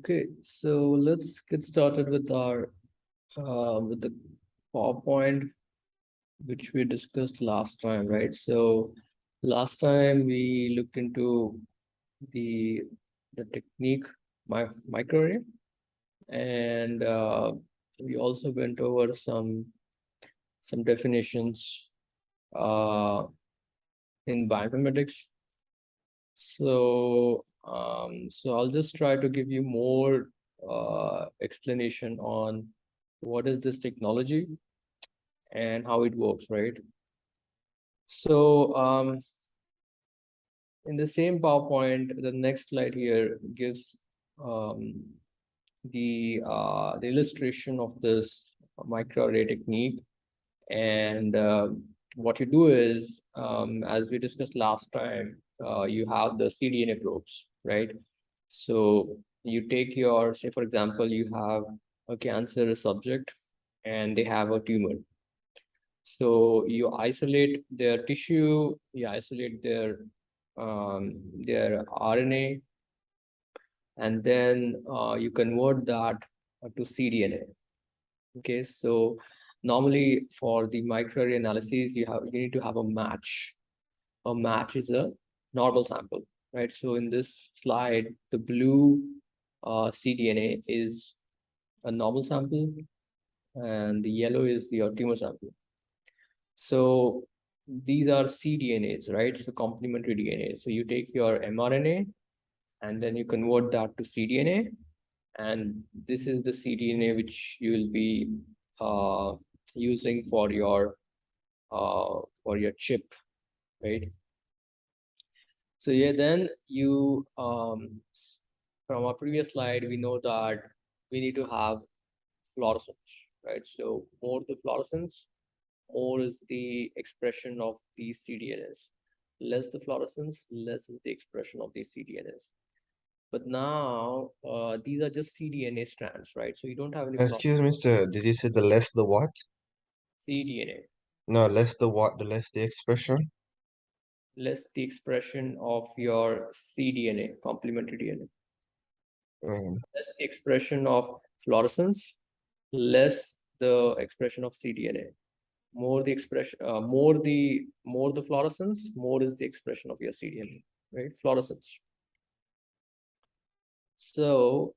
Okay, so let's get started with our with the PowerPoint, which we discussed last time, right? So last time we looked into the technique microarray, and we also went over some definitions in bioinformatics. So I'll just try to give you more explanation on what is this technology and how it works, right? So in the same PowerPoint, the next slide here gives the illustration of this microarray technique. And what you do is, as we discussed last time, you have the cDNA probes, right? So you take your, say, for example, you have a cancer subject and they have a tumor. So you isolate their tissue, you isolate their RNA, and then you convert that to cDNA. Okay, so normally for the microarray analysis, you need to have a match. A match is a normal sample, right? So in this slide, the blue cDNA is a normal sample, and the yellow is your tumor sample. So these are cDNAs, right? So complementary DNA. So you take your mRNA and then you convert that to cDNA, and this is the cDNA which you will be using for your chip, right? So yeah, then you from our previous slide, we know that we need to have fluorescence, right? So more the fluorescence, more is the expression of these cDNAs. Less the fluorescence, less is the expression of these cDNAs. But now these are just cDNA strands, right? So you don't have any Excuse me, sir. Did you say the less the what? cDNA, No, less the what? The less the expression? less the expression of your cDNA, complementary DNA. Less the expression of fluorescence, less the expression of cDNA. More the expression, more the fluorescence, more is the expression of your cDNA, right? Fluorescence. So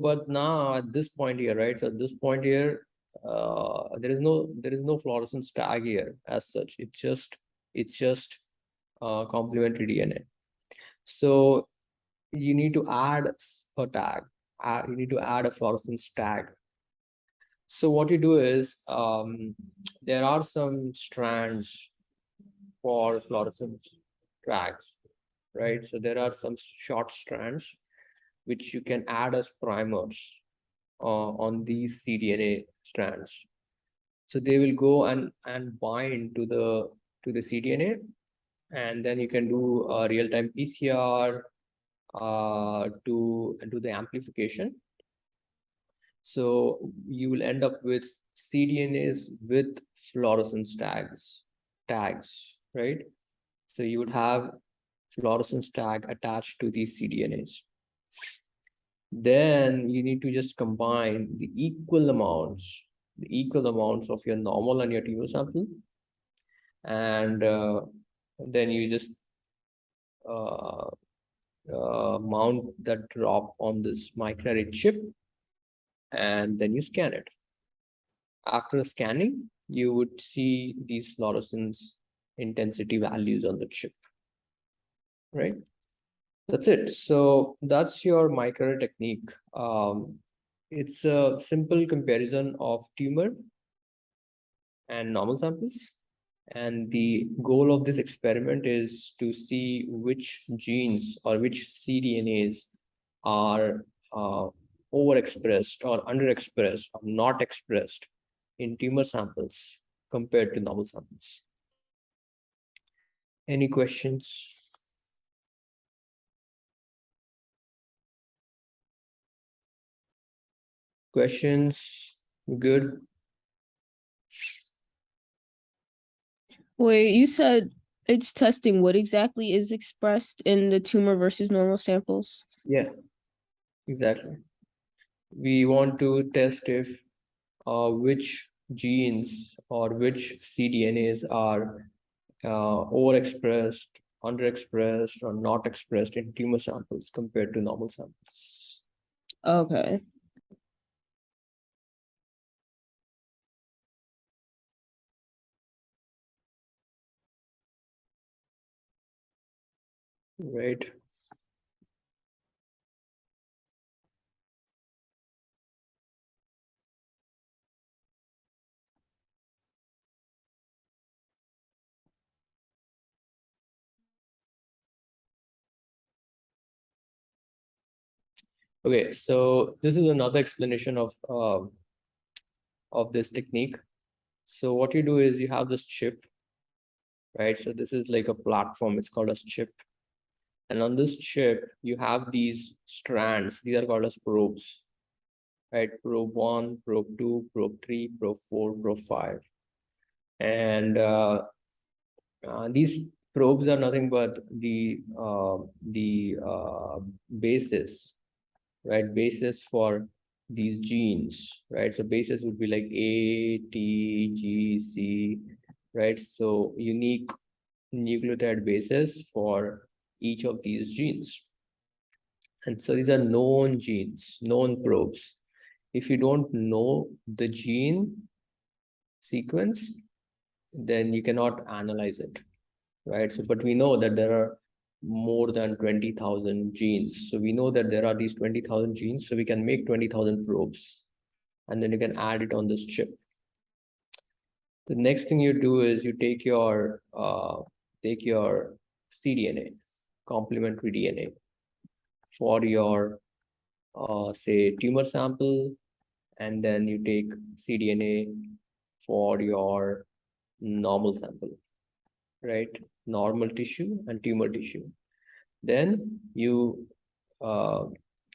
but now at this point here, right? So at this point here, there is no fluorescence tag here as such. It's just complementary DNA. So you need to add a tag. You need to add a fluorescence tag. So what you do is, there are some strands for fluorescence tags, right? So there are some short strands which you can add as primers on these cDNA strands. So they will go and bind to the cDNA, and then you can do a real-time PCR to do the amplification. So you will end up with cDNAs with fluorescence tags, right? So you would have fluorescence tag attached to these cDNAs. Then you need to just combine the equal amounts of your normal and your tumor sample, and then you just mount that drop on this microarray chip, and then you scan it. After scanning, you would see these fluorescence intensity values on the chip, right? That's it. So that's your microarray technique. It's a simple comparison of tumor and normal samples. And the goal of this experiment is to see which genes or which cDNAs are overexpressed or underexpressed or not expressed in tumor samples compared to normal samples. Any questions? Questions? Good. Wait, you said it's testing what exactly is expressed in the tumor versus normal samples? Yeah, exactly. We want to test if which genes or which cDNAs are overexpressed, underexpressed, or not expressed in tumor samples compared to normal samples. Okay. Right. Okay, so this is another explanation of this technique. So what you do is you have this chip, right? So this is like a platform, it's called as chip. And on this chip, you have these strands, these are called as probes, right? Probe 1, probe 2, probe 3, probe 4, probe 5. And these probes are nothing but the basis, right? Basis for these genes, right? So basis would be like A, T, G, C, right? So unique nucleotide basis for each of these genes. And so these are known genes, known probes. If you don't know the gene sequence, then you cannot analyze it, right? So, but we know that there are more than 20,000 genes. So we know that there are these 20,000 genes, so we can make 20,000 probes, and then you can add it on this chip. The next thing you do is you take your cDNA, complementary DNA, for your say tumor sample, and then you take cDNA for your normal sample, right? Normal tissue and tumor tissue. Then you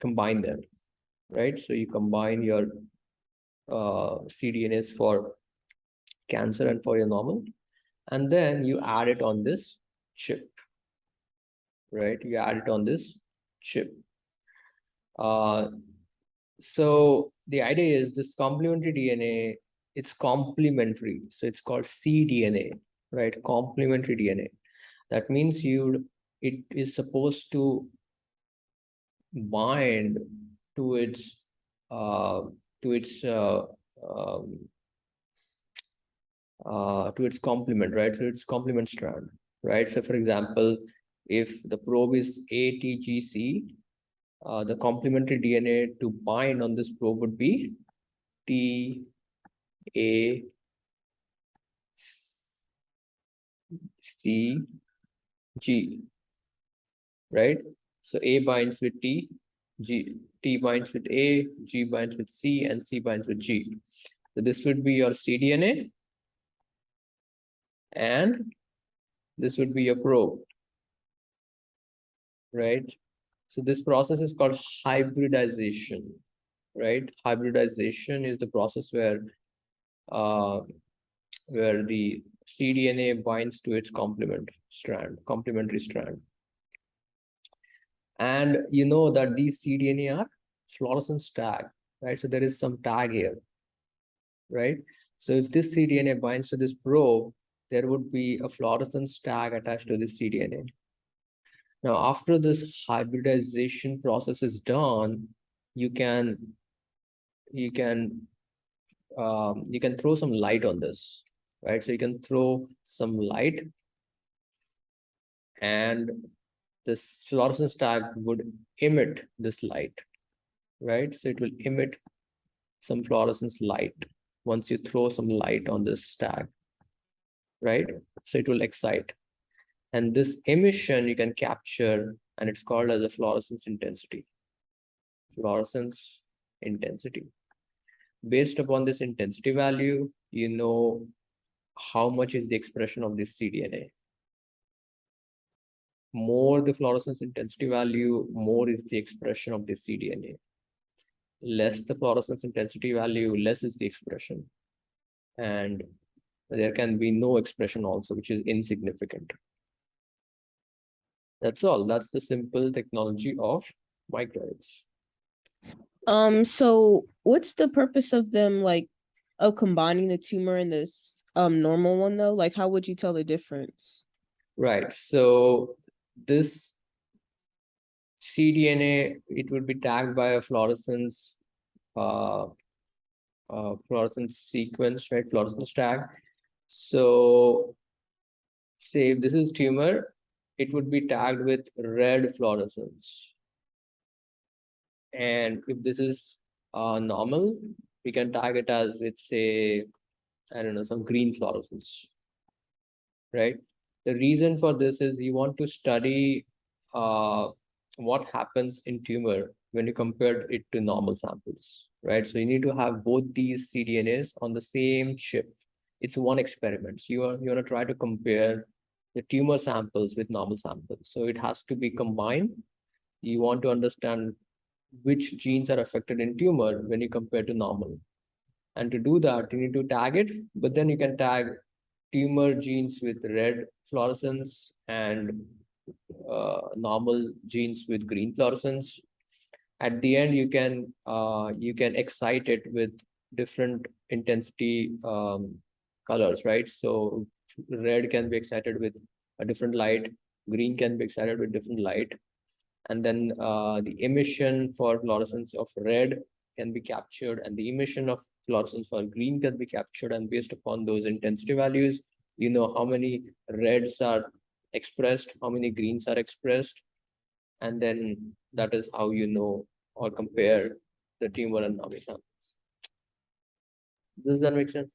combine them, right? So you combine your cDNAs for cancer and for your normal, and then you add it on this chip, right? You add it on this chip. So the idea is this complementary DNA, it's complementary. So it's called cDNA, right? Complementary DNA. That means it is supposed to bind to its uh, to its uh, um, to its complement, right? So its complement strand, right? So for example, if the probe is ATGC, the complementary DNA to bind on this probe would be TAG, right? So A binds with T, T binds with A, G binds with C, and C binds with G. So this would be your cDNA, and this would be your probe, right? So this process is called hybridization, right? Hybridization is the process uh, where the cDNA binds to its complementary strand. And you know that these cDNA are fluorescence tag, right? So there is some tag here, right? So if this cDNA binds to this probe, there would be a fluorescence tag attached to this cDNA. Now, after this hybridization process is done, you can you can you can throw some light on this, right? So you can throw some light, and this fluorescence tag would emit this light, right? So it will emit some fluorescence light once you throw some light on this tag, right? So it will excite. And this emission you can capture, and it's called as a fluorescence intensity. Fluorescence intensity. Based upon this intensity value, you know how much is the expression of this cDNA. More the fluorescence intensity value, more is the expression of this cDNA. Less the fluorescence intensity value, less is the expression. And there can be no expression also, which is insignificant. That's all. That's the simple technology of microarrays. So what's the purpose of them, like, of combining the tumor and this normal one though? Like, how would you tell the difference? Right. So this cDNA, it would be tagged by a fluorescence uh, fluorescence sequence, right? Fluorescence tag. So say if this is tumor, it would be tagged with red fluorescence. And if this is normal, we can tag it as with, say, I don't know, some green fluorescence, right? The reason for this is you want to study what happens in tumor when you compare it to normal samples, right? So you need to have both these cDNAs on the same chip. It's one experiment. So you want to try to compare the tumor samples with normal samples. So it has to be combined. You want to understand which genes are affected in tumor when you compare to normal. And to do that, you need to tag it, but then you can tag tumor genes with red fluorescence and normal genes with green fluorescence. At the end, you can excite it with different intensity colors, right? So red can be excited with a different light, green can be excited with different light, and then the emission for fluorescence of red can be captured, and the emission of fluorescence for green can be captured, and based upon those intensity values, you know how many reds are expressed, how many greens are expressed, and then that is how you know or compare the tumor and normal samples. Does that make sense?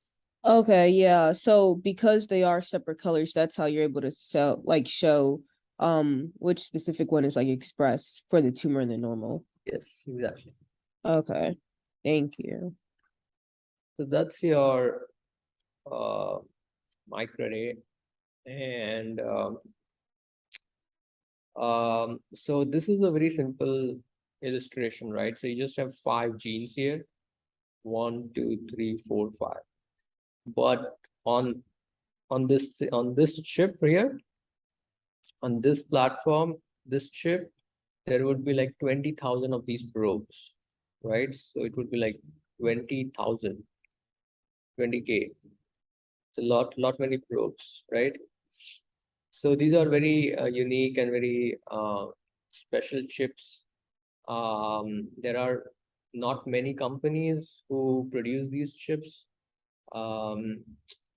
Okay, yeah. So because they are separate colors, that's how you're able to show which specific one is like expressed for the tumor and the normal. Yes, exactly. Okay. Thank you. So that's your uh, microarray, and so this is a very simple illustration, right? So you just have 5 genes here, 1, 2, 3, 4, 5. But on this chip here, on this platform, this chip, there would be like 20,000 of these probes, right? So it would be like 20,000, 20K. It's a lot many probes, right? So these are very unique and very special chips. There are not many companies who produce these chips, um,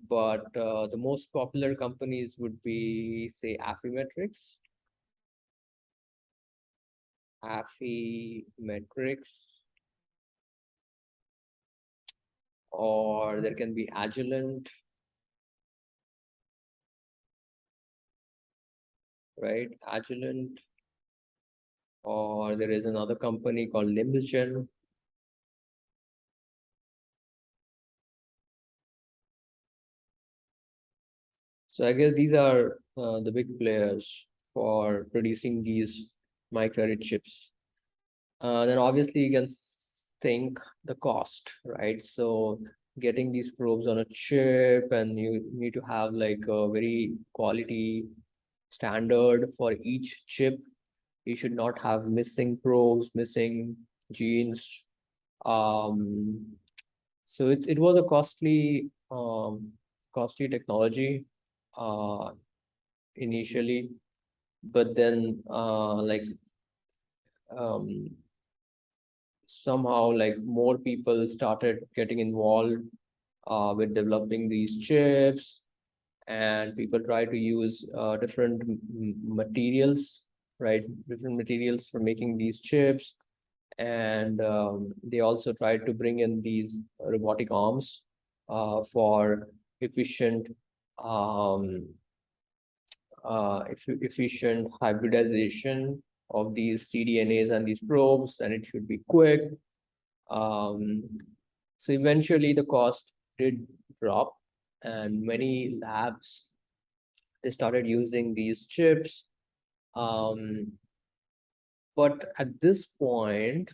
but the most popular companies would be, say, Affymetrix, or there can be Agilent, right? Agilent, or there is another company called Nimblegen. So I guess these are the big players for producing these microarray chips. Then obviously you can think the cost, right? So getting these probes on a chip, and you need to have like a very quality standard for each chip. You should not have missing probes, missing genes. Um, so it was a costly technology uh, initially, but then um, somehow like more people started getting involved with developing these chips, and people try to use different materials, right? Different materials for making these chips, and they also tried to bring in these robotic arms for efficient um, efficient hybridization of these cDNAs and these probes, and it should be quick. Um, so eventually the cost did drop, and many labs, they started using these chips. Um, but at this point,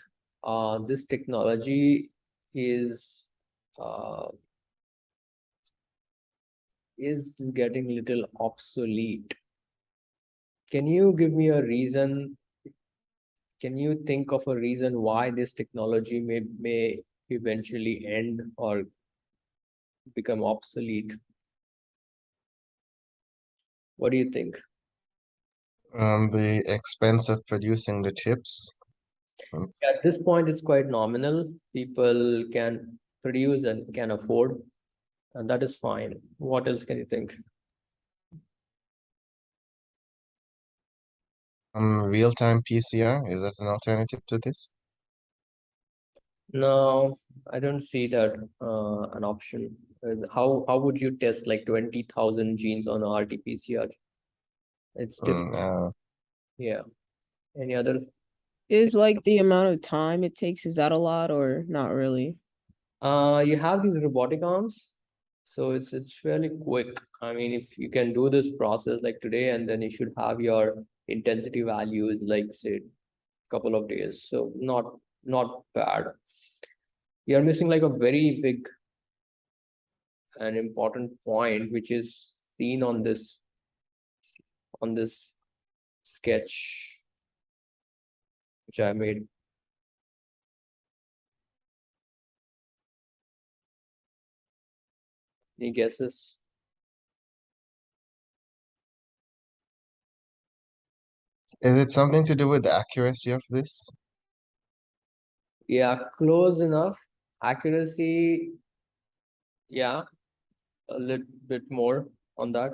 this technology is uh, is getting little obsolete. Can you give me a reason Can you think of a reason why this technology may eventually end or become obsolete? What do you think? The expense of producing the chips. At this point, it's quite nominal. People can produce and can afford, and that is fine. What else can you think? Real-time PCR, is that an alternative to this? No, I don't see that an option. How would you test like 20,000 genes on a RT-PCR? It's difficult. Yeah. Any other? Is like the amount of time it takes, is that a lot or not really? You have these robotic arms, so it's fairly quick. I mean, if you can do this process like today, and then you should have your intensity values like say couple of days. So not bad. You're missing like a very big and important point, which is seen on this sketch which I made. Any guesses? Is it something to do with the accuracy of this? Yeah, close enough. Accuracy, yeah, a little bit more on that.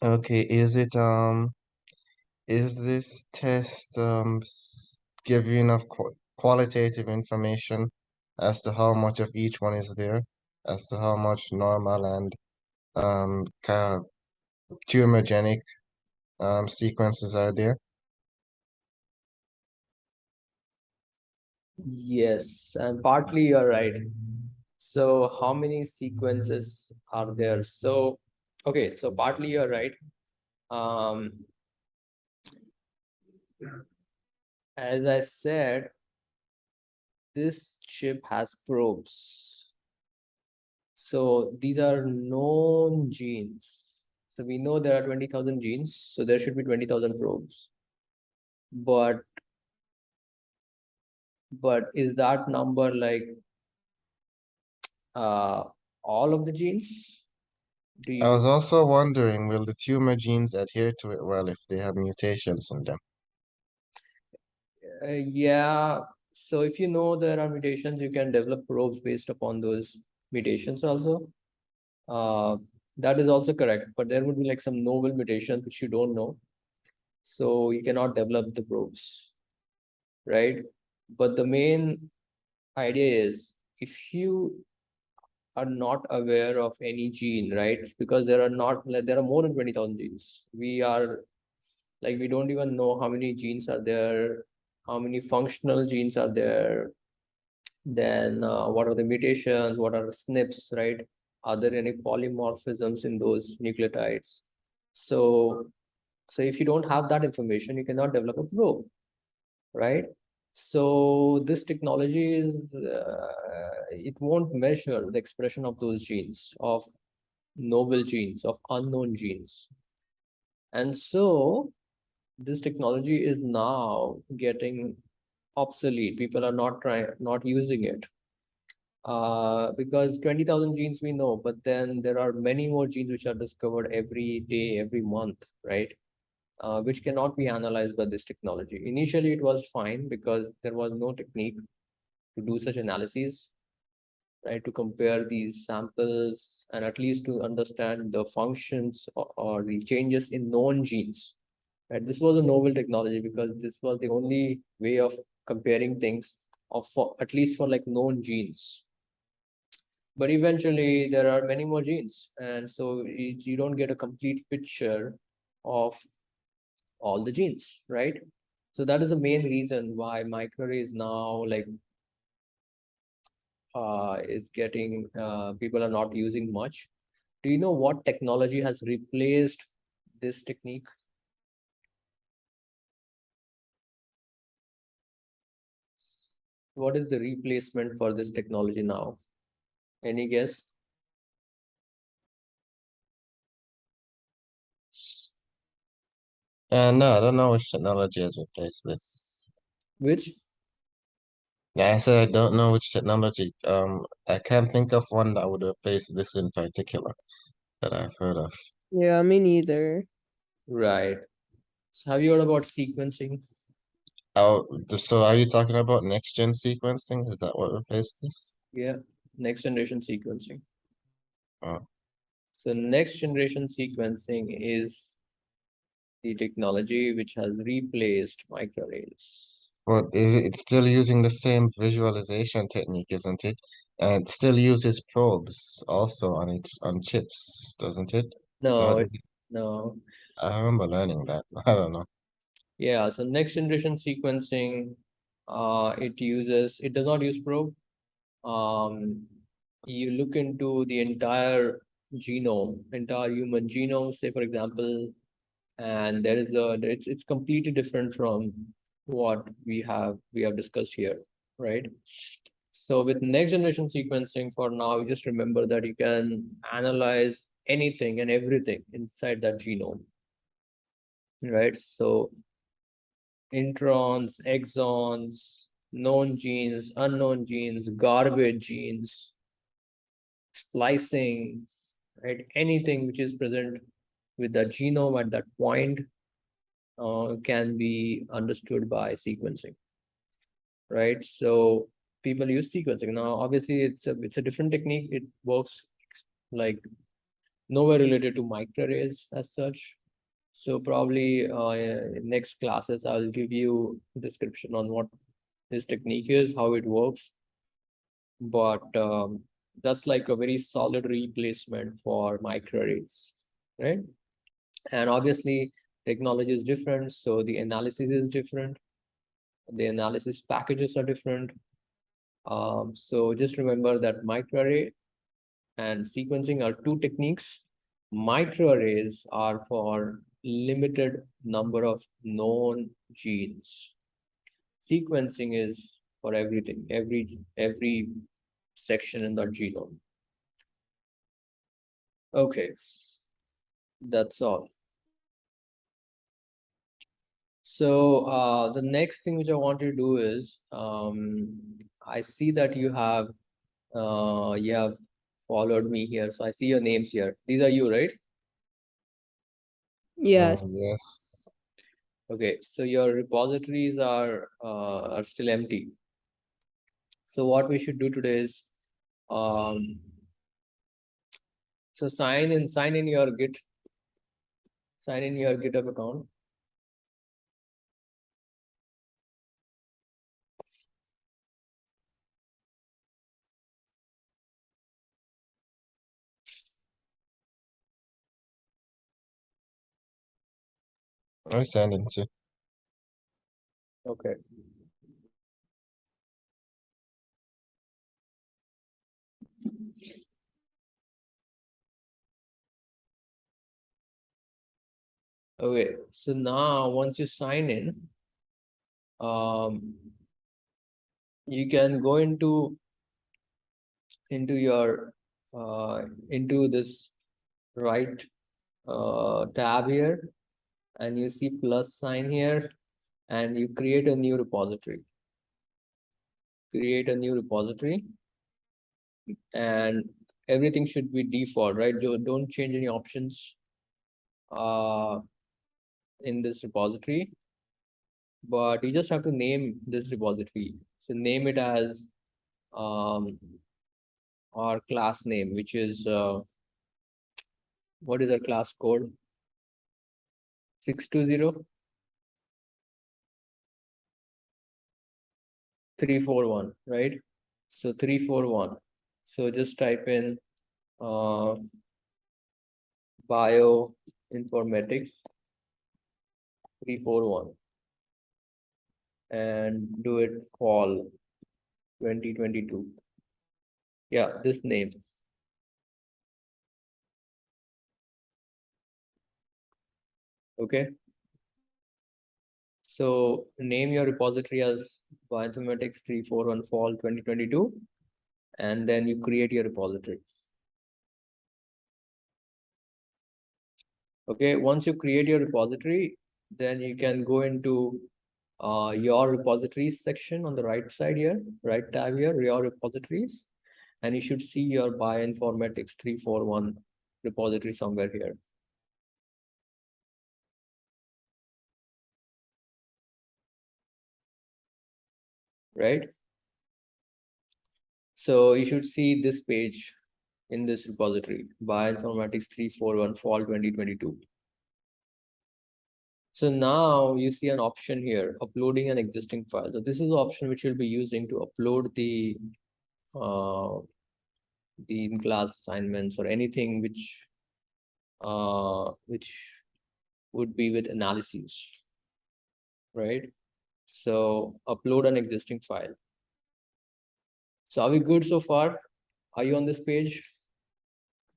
Okay, is this test give you enough qualitative information as to how much of each one is there, as to how much normal and kind of tumorigenic sequences are there? Yes, and partly you're right. So how many sequences are there? So, okay, so partly you're right. Um, as I said, this chip has probes. So these are known genes. So we know there are 20,000 genes, so there should be 20,000 probes. But is that number like uh all of the genes? Do I you was also wondering, will the tumor genes adhere to it well if they have mutations in them? yeah, so if you know there are mutations, you can develop probes based upon those mutations also. That is also correct, but there would be like some novel mutations which you don't know. So you cannot develop the probes, right? But the main idea is if you are not aware of any gene, right? Because there are not like there are more than 20,000 genes. We are like we don't even know how many genes are there, how many functional genes are there, then what are the mutations, what are the SNPs, right? Are there any polymorphisms in those nucleotides? So if you don't have that information, you cannot develop a probe, right? So this technology is it won't measure the expression of those genes, of novel genes, of unknown genes. And so this technology is now getting obsolete. People are not using it. Because 20,000 genes we know, but then there are many more genes which are discovered every day, every month, right? Which cannot be analyzed by this technology. Initially, it was fine because there was no technique to do such analyses, right? To compare these samples and at least to understand the functions or the changes in known genes, right? This was a novel technology because this was the only way of comparing things of for at least for like known genes. But eventually there are many more genes, and so you don't get a complete picture of all the genes, right? So that is the main reason why microarray is now like is getting people are not using much. Do you know what technology has replaced this technique? What is the replacement for this technology now? Any guess? No, I don't know which technology has replaced this. Which? Yeah, I said I don't know which technology. I can't think of one that would replace this in particular that I've heard of. Yeah, me neither. Right. So have you heard about sequencing? Oh, so are you talking about next gen sequencing? Is that what replaced this? Yeah, next generation sequencing. Oh. So next generation sequencing is the technology which has replaced microarrays. But it's still using the same visualization technique, isn't it? And it still uses probes also on chips, doesn't it? So No, no. I remember learning that. I don't know. Yeah, so next generation sequencing, it does not use probe. You look into the entire genome, entire human genome, say for example, and it's completely different from what we have discussed here, right? So with next generation sequencing, for now, you just remember that you can analyze anything and everything inside that genome, right? So introns, exons, known genes, unknown genes, garbage genes, splicing, right? Anything which is present with the genome at that point can be understood by sequencing, right? So people use sequencing. Now, obviously, it's a different technique. It works like nowhere related to microarrays as such. So probably in next classes, I'll give you a description on what this technique is, how it works. But that's like a very solid replacement for microarrays, right? And obviously, technology is different, so the analysis is different. The analysis packages are different. So just remember that microarray and sequencing are two techniques. Microarrays are for limited number of known genes. Sequencing is for everything, every section in the genome. Okay, that's all. So the next thing which I want to do is I see that you have followed me here. So I see your names here. These are you, right? Yes. Yes. Okay, so your repositories are still empty. So what we should do today is so sign in your GitHub account. I send it to. Okay. Okay, so now once you sign in, you can go into your into this right tab here, and you see plus sign here, and you create a new repository. Create a new repository, and everything should be default, right? Don't change any options in this repository, but you just have to name this repository. So name it as um, our class name, which is what is our class code? 620 341, right? So 341. So just type in uh, bioinformatics 341 and do it fall 2022. Yeah, this name. Okay. So name your repository as bioinformatics 341 fall 2022, and then you create your repository. Okay, once you create your repository, then you can go into your repositories section on the right side here, right tab here, your repositories, and you should see your bioinformatics 341 repository somewhere here. Right? So you should see this page in this repository, Bioinformatics 341 Fall 2022. So now you see an option here, uploading an existing file. So this is the option which you'll be using to upload the in-class assignments or anything which would be with analyses, right? So upload an existing file. So are we good so far? Are you on this page?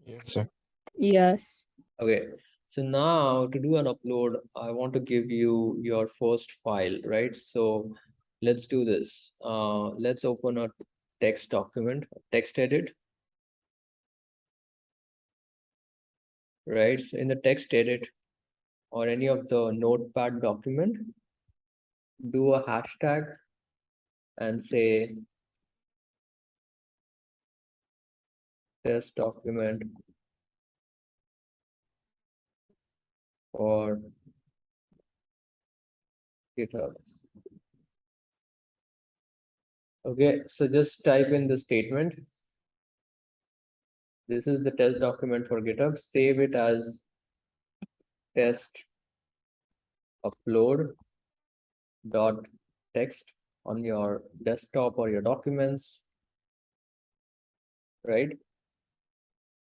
Yes, sir. Yes. Okay. So now to do an upload, I want to give you your first file, right? So let's do this. Let's open a text document, text edit, right? So in the text edit or any of the notepad document, do a hashtag and say test document or GitHub. Okay, so just type in the statement. This is the test document for GitHub. Save it as test upload dot text on your desktop or your documents, right?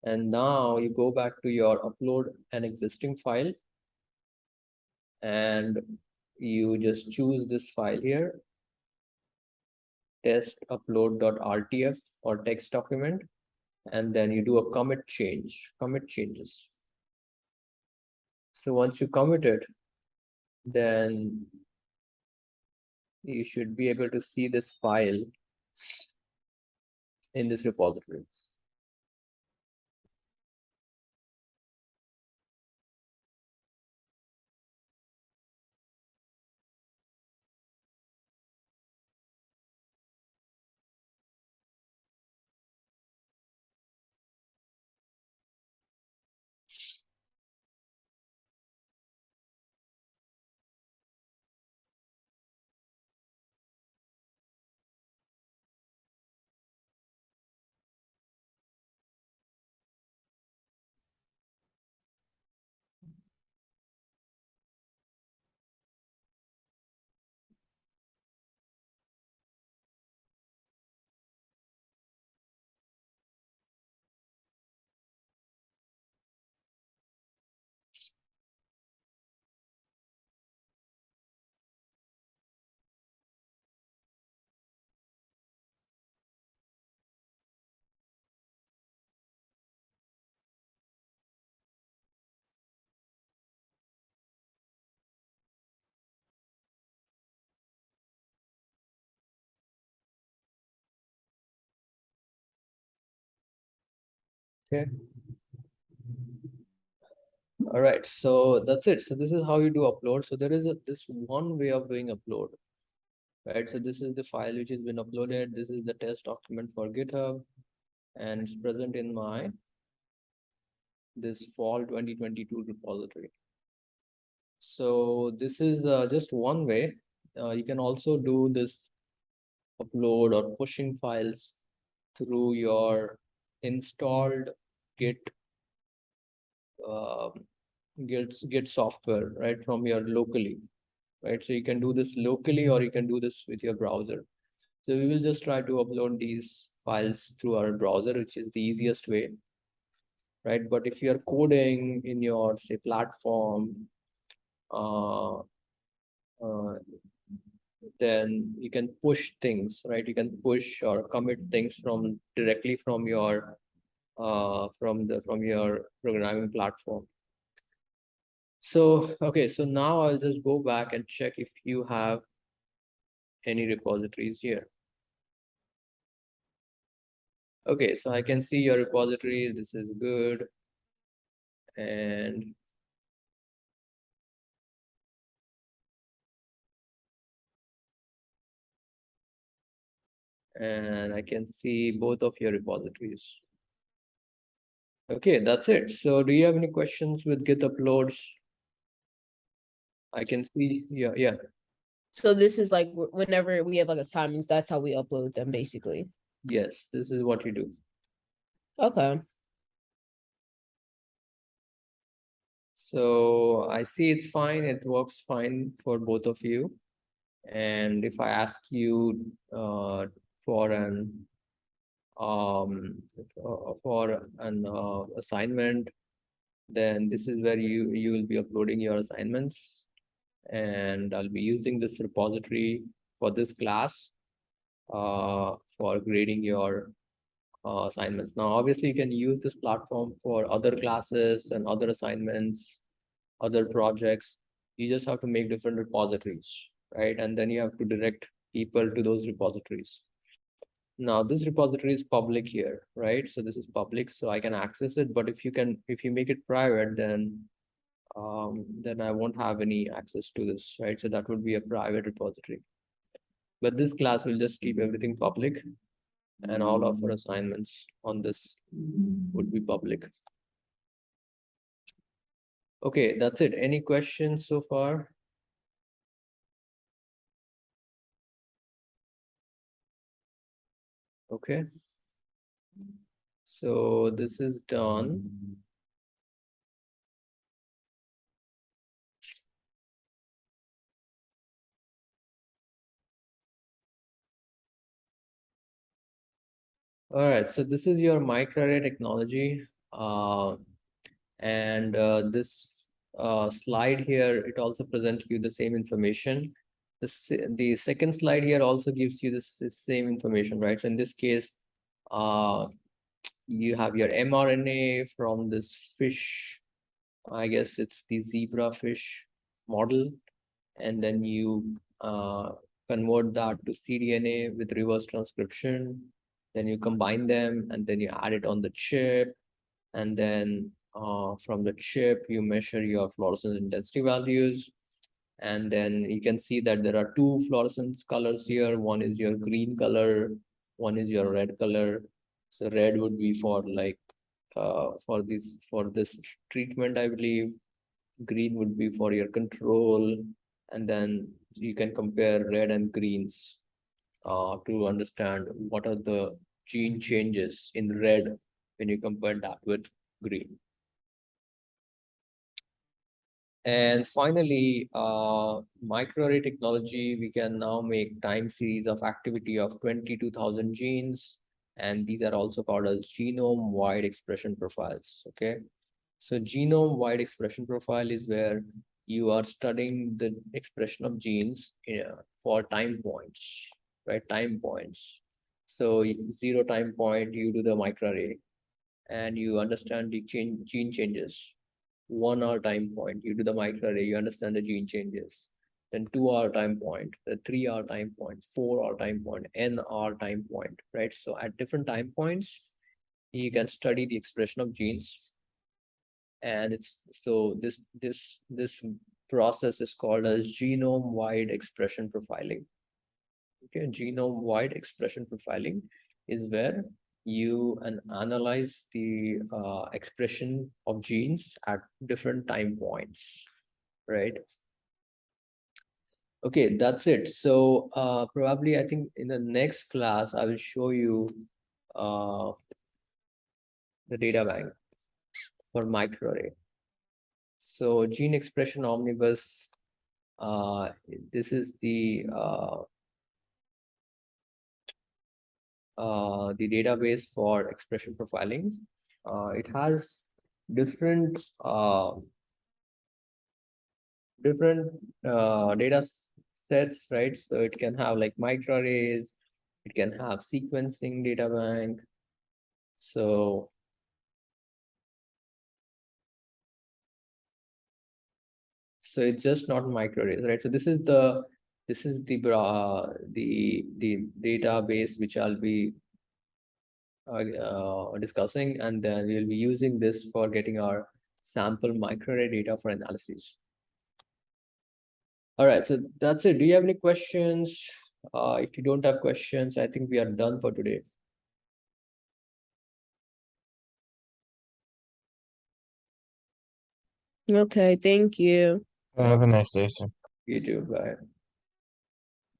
And now you go back to your upload an existing file and you just choose this file here, test upload.rtf or text document, and then you do a commit changes. So once you commit it, then you should be able to see this file in this repository. Okay. All right, so that's it. So this is how you do upload. So there is this one way of doing upload, right? So this is the file which has been uploaded. This is the test document for GitHub, and it's present in my this fall 2022 repository. So this is just one way. You can also do this upload or pushing files through your installed Git um, Git software, right, from your locally, right? So you can do this locally or you can do this with your browser. So we will just try to upload these files through our browser, which is the easiest way, right? But if you're coding in your, say, platform, uh, uh, then you can push things, right? You can push or commit things from directly from your from your programming platform. So okay, so now I'll just go back and check if you have any repositories here. Okay, so I can see your repository. This is good. And and I can see both of your repositories. Okay, that's it. So do you have any questions with Git uploads? I can see, yeah. So this is like whenever we have like assignments, that's how we upload them basically. Yes, this is what you do. Okay. So I see it's fine. It works fine for both of you. And if I ask you for an assignment, then this is where you will be uploading your assignments, and I'll be using this repository for this class for grading your assignments. Now, obviously, you can use this platform for other classes and other assignments, other projects. You just have to make different repositories, right? And then you have to direct people to those repositories. Now, this repository is public here, right? So this is public, so I can access it. But if you make it private, then I won't have any access to this, right? So that would be a private repository. But this class will just keep everything public, and all of our assignments on this would be public. Okay, that's it. Any questions so far? Okay. So this is done. All right, so this is your microarray technology. And this slide here, it also presents you the same information. The second slide here also gives you this same information, right? So in this case, you have your mRNA from this fish. I guess it's the zebra fish model, and then you convert that to cDNA with reverse transcription. Then you combine them, and then you add it on the chip, and then from the chip you measure your fluorescence intensity values, and then you can see that there are two fluorescence colors here. One is your green color, one is your red color. So red would be for like for this treatment, I believe. Green would be for your control, and then you can compare red and greens to understand what are the gene changes in red when you compare that with green. And finally, microarray technology, we can now make time series of activity of 22,000 genes, and these are also called as genome-wide expression profiles. Okay, so genome-wide expression profile is where you are studying the expression of genes for time points, right? Time points. So 0 time point, you do the microarray, and you understand the gene changes. 1 hour time point, you do the microarray, you understand the gene changes. Then 2 hour time point, the 3 hour time point, 4 hour time point, n-hour time point, right? So at different time points, you can study the expression of genes. And it's so this process is called as genome-wide expression profiling. Okay, genome-wide expression profiling is where you analyze the expression of genes at different time points, right? Okay, that's it. So probably I think in the next class I will show you the data bank for microarray. So gene expression omnibus, this is the database for expression profiling. It has different data sets, right? So it can have like microarrays, it can have sequencing data bank. So it's just not microarrays, right? So this is the database which I'll be discussing, and then we'll be using this for getting our sample microarray data for analysis. All right, so that's it. Do you have any questions? If you don't have questions, I think we are done for today. Okay, thank you. Have a nice day, sir. You too. Bye.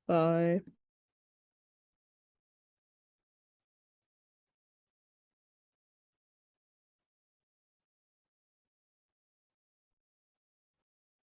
Bye.